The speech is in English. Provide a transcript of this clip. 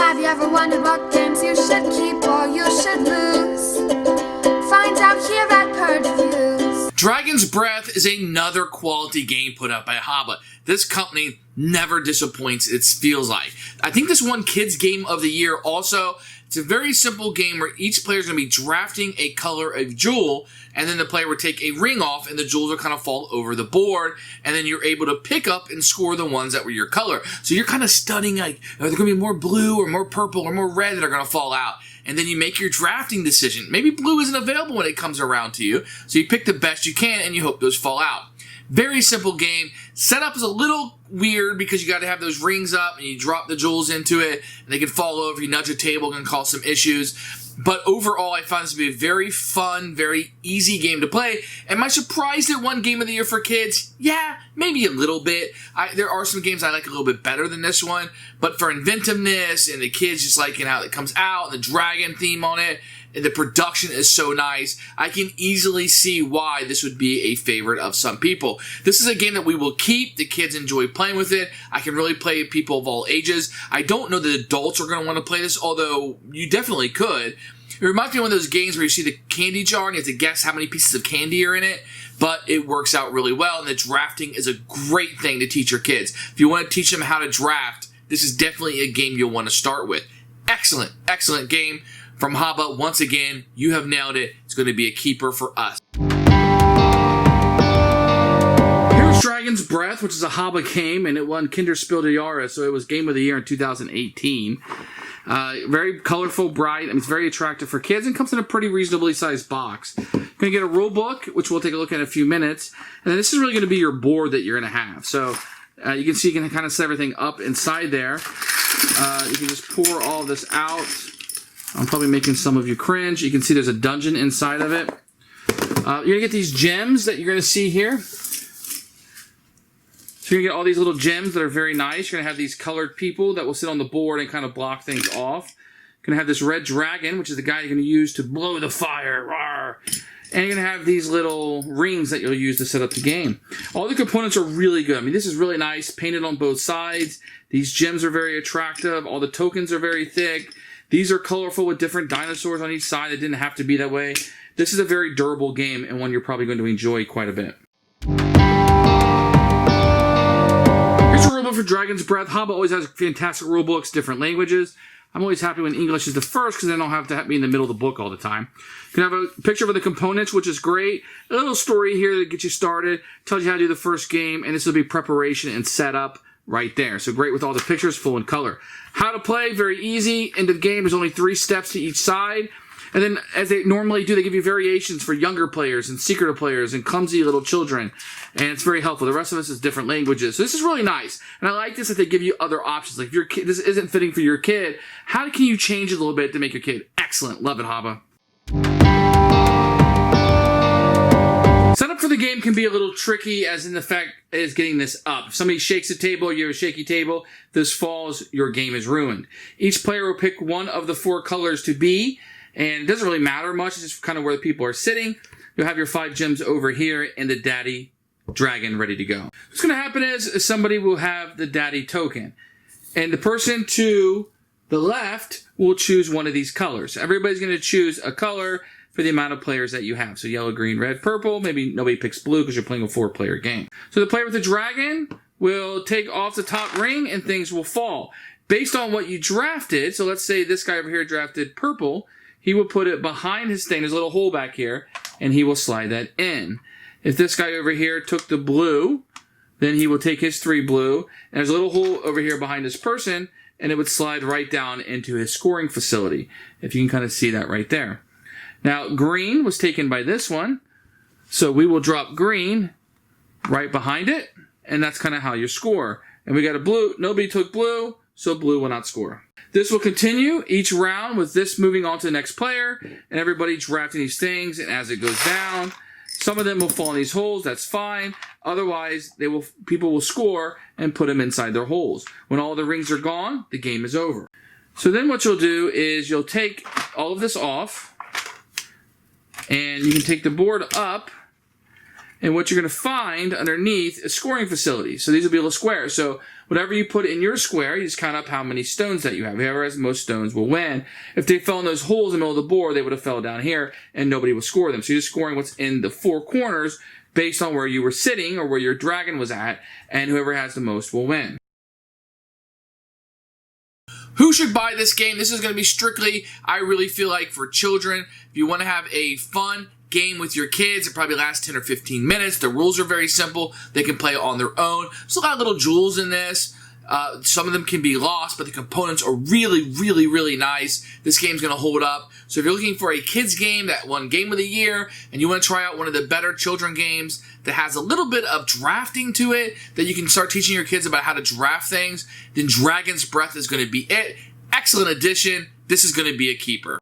Have you ever wondered what games you should keep or you should lose? Find out here at Purge Reviews. Dragon's Breath is another quality game put out by HABA. This company never disappoints, it feels like. I think this won Kids Game of the Year also. It's a very simple game where each player is going to be drafting a color of jewel, and then the player would take a ring off, and the jewels will kind of fall over the board, and then you're able to pick up and score the ones that were your color. So you're kind of studying, like, are there going to be more blue or more purple or more red that are going to fall out? And then you make your drafting decision. Maybe blue isn't available when it comes around to you, so you pick the best you can, and you hope those fall out. Very simple game. Setup is a little weird because you got to have those rings up and you drop the jewels into it and they can fall over. You nudge a table, can cause some issues. But overall, I found this to be a very fun, very easy game to play. Am I surprised it won Game of the Year for kids? Yeah, maybe a little bit. There are some games I like a little bit better than this one. But for inventiveness and the kids just liking how it comes out, and the dragon theme on it, and the production is so nice, I can easily see why this would be a favorite of some people. This is a game that we will keep. The kids enjoy playing with it. I can really play people of all ages. I don't know that adults are going to want to play this, although you definitely could. It reminds me of one of those games where you see the candy jar and you have to guess how many pieces of candy are in it, but it works out really well, and the drafting is a great thing to teach your kids. If you want to teach them how to draft, this is definitely a game you'll want to start with. Excellent, excellent game from HABA. Once again, you have nailed it. It's going to be a keeper for us. Here's Dragon's Breath, which is a HABA game, and it won Kinderspiel des Jahres, so it was Game of the Year in 2018. Very colorful, bright. I mean, it's very attractive for kids and comes in a pretty reasonably sized box. You're going to get a rule book, which we'll take a look at in a few minutes. And then this is really going to be your board that you're going to have. So you can see you can kind of set everything up inside there. You can just pour all this out. I'm probably making some of you cringe. You can see there's a dungeon inside of it. You're going to get these gems that you're going to see here. So you're going to get all these little gems that are very nice. You're going to have these colored people that will sit on the board and kind of block things off. You're going to have this red dragon, which is the guy you're going to use to blow the fire. Rawr. And you're going to have these little rings that you'll use to set up the game. All the components are really good. I mean, this is really nice, painted on both sides. These gems are very attractive. All the tokens are very thick. These are colorful with different dinosaurs on each side. It didn't have to be that way. This is a very durable game and one you're probably going to enjoy quite a bit. Here's a rulebook for Dragon's Breath. HABA always has fantastic rulebooks, different languages. I'm always happy when English is the first because then I don't have to be in the middle of the book all the time. You can have a picture of the components, which is great. A little story here to get you started. Tells you how to do the first game, and this will be preparation and setup right there. So great with all the pictures, full in color. How to play, very easy. End of the game, there's only 3 steps to each side. And then, as they normally do, they give you variations for younger players and secretive players and clumsy little children. And it's very helpful. The rest of us is different languages. So this is really nice. And I like this that they give you other options. Like if your kid, this isn't fitting for your kid, how can you change it a little bit to make your kid excellent? Love it, HABA. Setup for the game can be a little tricky, as in the fact is getting this up. If somebody shakes a table, you have a shaky table, this falls, your game is ruined. Each player will pick one of the 4 colors to be, and it doesn't really matter much, it's just kind of where the people are sitting. You'll have your 5 gems over here and the daddy dragon ready to go. What's going to happen is somebody will have the daddy token, and the person to the left will choose one of these colors. Everybody's going to choose a color for the amount of players that you have. So yellow, green, red, purple. Maybe nobody picks blue because you're playing a 4-player game. So the player with the dragon will take off the top ring and things will fall. Based on what you drafted, so let's say this guy over here drafted purple, he will put it behind his thing. There's a little hole back here, and he will slide that in. If this guy over here took the blue, then he will take his 3 blue, and there's a little hole over here behind this person, and it would slide right down into his scoring facility, if you can kind of see that right there. Now, green was taken by this one, so we will drop green right behind it, and that's kind of how you score. And we got a blue. Nobody took blue, so blue will not score. This will continue each round with this moving on to the next player, and everybody drafting these things, and as it goes down, some of them will fall in these holes. That's fine. Otherwise, people will score and put them inside their holes. When all the rings are gone, the game is over. So then what you'll do is you'll take all of this off, and you can take the board up, and what you're going to find underneath is scoring facilities. So these will be little squares. So Whatever you put in your square, you just count up how many stones that you have. Whoever has the most stones will win. If they fell in those holes in the middle of the board, they would have fell down here, and nobody will score them. So you're just scoring what's in the four corners based on where you were sitting or where your dragon was at, and whoever has the most will win. Who should buy this game? This is going to be strictly, I really feel like, for children. If you want to have a fun game with your kids, it probably lasts 10 or 15 minutes. The rules are very simple. They can play on their own. There's a lot of little jewels in this. Some of them can be lost, but the components are really, really, really nice. This game's going to hold up. So if you're looking for a kids game that won Game of the Year, and you want to try out one of the better children games that has a little bit of drafting to it, that you can start teaching your kids about how to draft things, then Dragon's Breath is going to be it. Excellent addition. This is going to be a keeper.